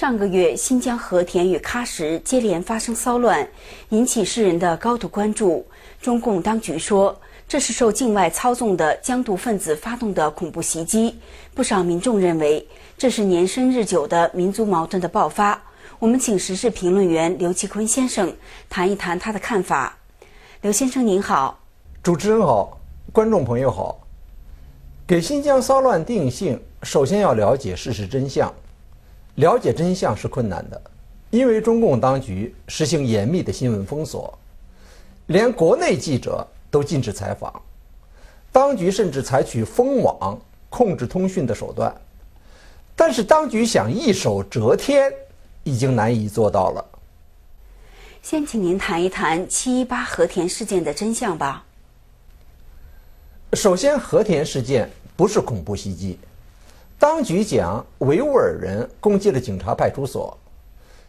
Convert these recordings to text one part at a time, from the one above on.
上个月，新疆和田与喀什接连发生骚乱，引起世人的高度关注。中共当局说，这是受境外操纵的疆独分子发动的恐怖袭击。不少民众认为，这是年深日久的民族矛盾的爆发。我们请时事评论员刘其坤先生谈一谈他的看法。刘先生您好。主持人好，观众朋友好。给新疆骚乱定性，首先要了解事实真相。了解真相是困难的，因为中共当局实行严密的新闻封锁，连国内记者都禁止采访，当局甚至采取封网控制通讯的手段。但是当局想一手遮天，已经难以做到了。先请您谈一谈7·18和田事件的真相吧。首先，和田事件不是恐怖袭击。当局讲维吾尔人攻击了警察派出所，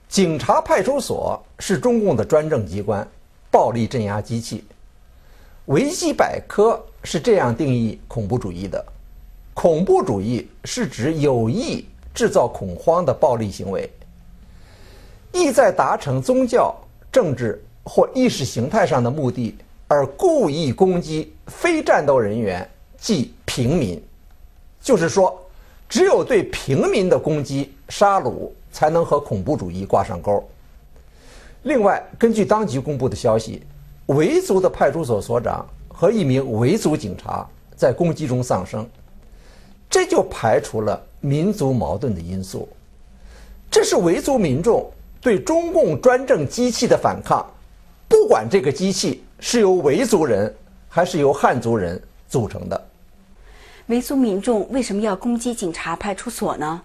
警察派出所是中共的专政机关，暴力镇压机器。维基百科是这样定义恐怖主义的：恐怖主义是指有意制造恐慌的暴力行为，意在达成宗教、政治或意识形态上的目的而故意攻击非战斗人员，即平民。就是说，只有对平民的攻击、杀戮才能和恐怖主义挂上钩。另外，根据当局公布的消息，维族的派出所所长和一名维族警察在攻击中丧生，这就排除了民族矛盾的因素。这是维族民众对中共专政机器的反抗，不管这个机器是由维族人还是由汉族人组成的。维族民众为什么要攻击警察派出所呢？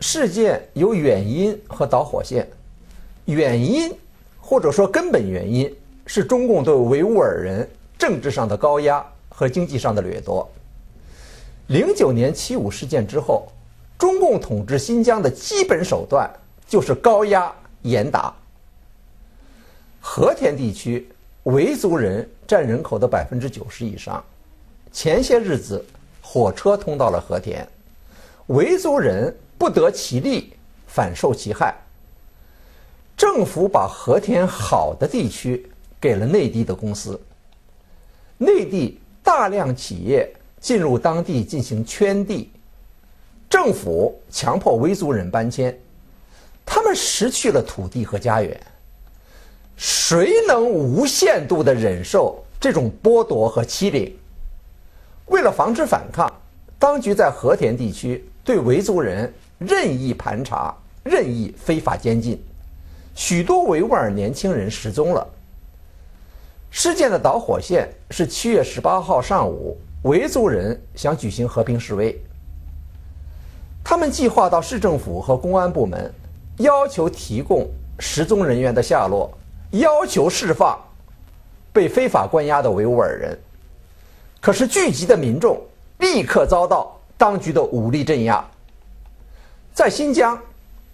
事件有原因和导火线。原因或者说根本原因是中共对维吾尔人政治上的高压和经济上的掠夺。09年75事件之后，中共统治新疆的基本手段就是高压严打。和田地区维族人占人口的90%以上。前些日子，火车通到了和田，维族人不得其利，反受其害。政府把和田好的地区给了内地的公司，内地大量企业进入当地进行圈地，政府强迫维族人搬迁，他们失去了土地和家园。谁能无限度地忍受这种剥夺和欺凌？为了防止反抗，当局在和田地区对维族人任意盘查、任意非法监禁，许多维吾尔年轻人失踪了。事件的导火线是7月18号上午，维族人想举行和平示威，他们计划到市政府和公安部门，要求提供失踪人员的下落，要求释放被非法关押的维吾尔人。可是聚集的民众立刻遭到当局的武力镇压。在新疆，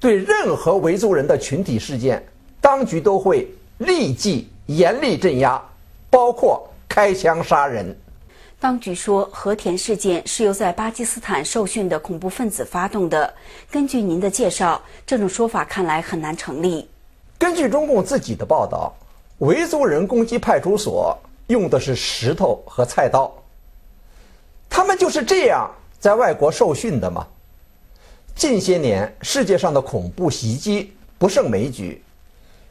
对任何维族人的群体事件，当局都会立即严厉镇压，包括开枪杀人。当局说，和田事件是由在巴基斯坦受训的恐怖分子发动的。根据您的介绍，这种说法看来很难成立。根据中共自己的报道，维族人攻击派出所用的是石头和菜刀。他们就是这样在外国受训的吗？近些年世界上的恐怖袭击不胜枚举，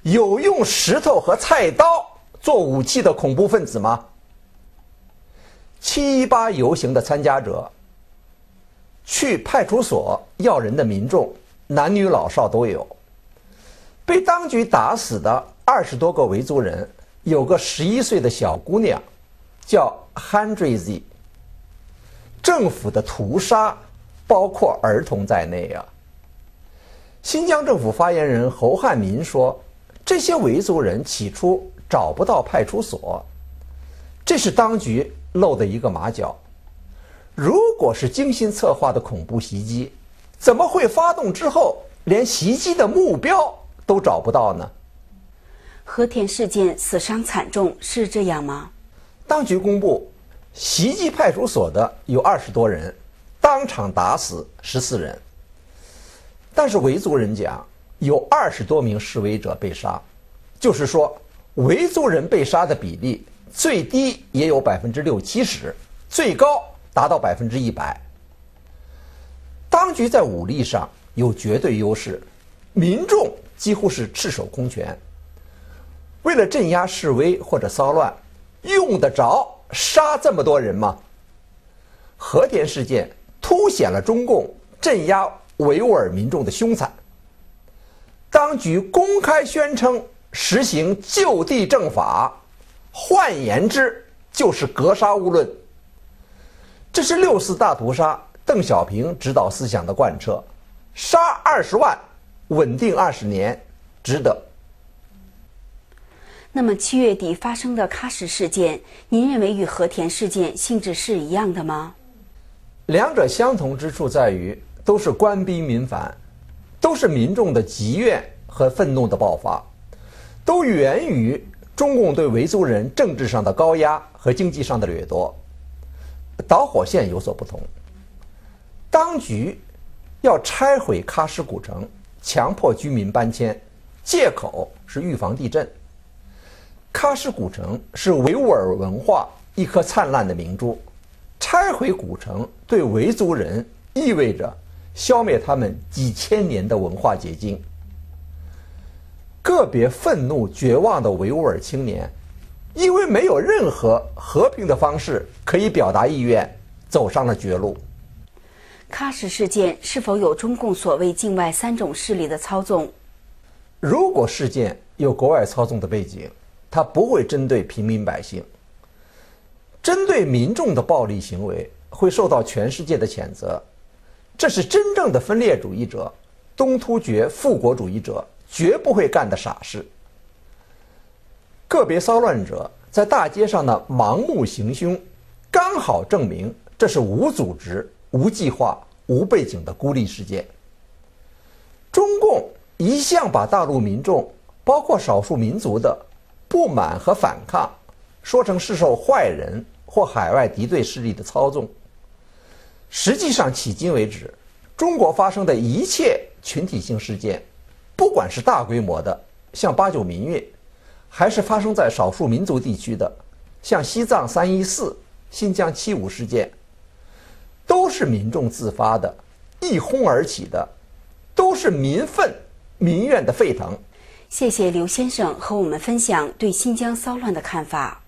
有用石头和菜刀做武器的恐怖分子吗？7·18游行的参加者，去派出所要人的民众，男女老少都有。被当局打死的20多个维族人，有个11岁的小姑娘，叫 Handrizi。政府的屠杀包括儿童在内啊。新疆政府发言人侯汉民说，这些维族人起初找不到派出所，这是当局露的一个马脚。如果是精心策划的恐怖袭击，怎么会发动之后连袭击的目标都找不到呢？和田事件死伤惨重，是这样吗？当局公布袭击派出所的有20多人，当场打死14人。但是维族人讲有20多名示威者被杀，就是说维族人被杀的比例最低也有60%-70%，最高达到100%。当局在武力上有绝对优势，民众几乎是赤手空拳。为了镇压示威或者骚乱，用得着杀这么多人吗？和田事件凸显了中共镇压维吾尔民众的凶残。当局公开宣称实行就地正法，换言之就是格杀勿论。这是6·4大屠杀邓小平指导思想的贯彻，杀20万，稳定20年，值得。那么7月底发生的喀什事件，您认为与和田事件性质是一样的吗？两者相同之处在于都是官逼民反，都是民众的积怨和愤怒的爆发，都源于中共对维族人政治上的高压和经济上的掠夺。导火线有所不同，当局要拆毁喀什古城，强迫居民搬迁，借口是预防地震。喀什古城是维吾尔文化一颗灿烂的明珠，拆毁古城对维族人意味着消灭他们几千年的文化结晶。个别愤怒绝望的维吾尔青年，因为没有任何和平的方式可以表达意愿，走上了绝路。喀什事件是否有中共所谓境外3种势力的操纵？如果事件有国外操纵的背景，它不会针对平民百姓。针对民众的暴力行为会受到全世界的谴责，这是真正的分裂主义者、东突厥复国主义者绝不会干的傻事。个别骚乱者在大街上的盲目行凶，刚好证明这是无组织、无计划、无背景的孤立事件。中共一向把大陆民众，包括少数民族的不满和反抗，说成是受坏人或海外敌对势力的操纵。实际上，迄今为止，中国发生的一切群体性事件，不管是大规模的，像8·9民运，还是发生在少数民族地区的，像西藏3·14、新疆7·5事件，都是民众自发的，一哄而起的，都是民愤民怨的沸腾。谢谢刘先生和我们分享对新疆骚乱的看法。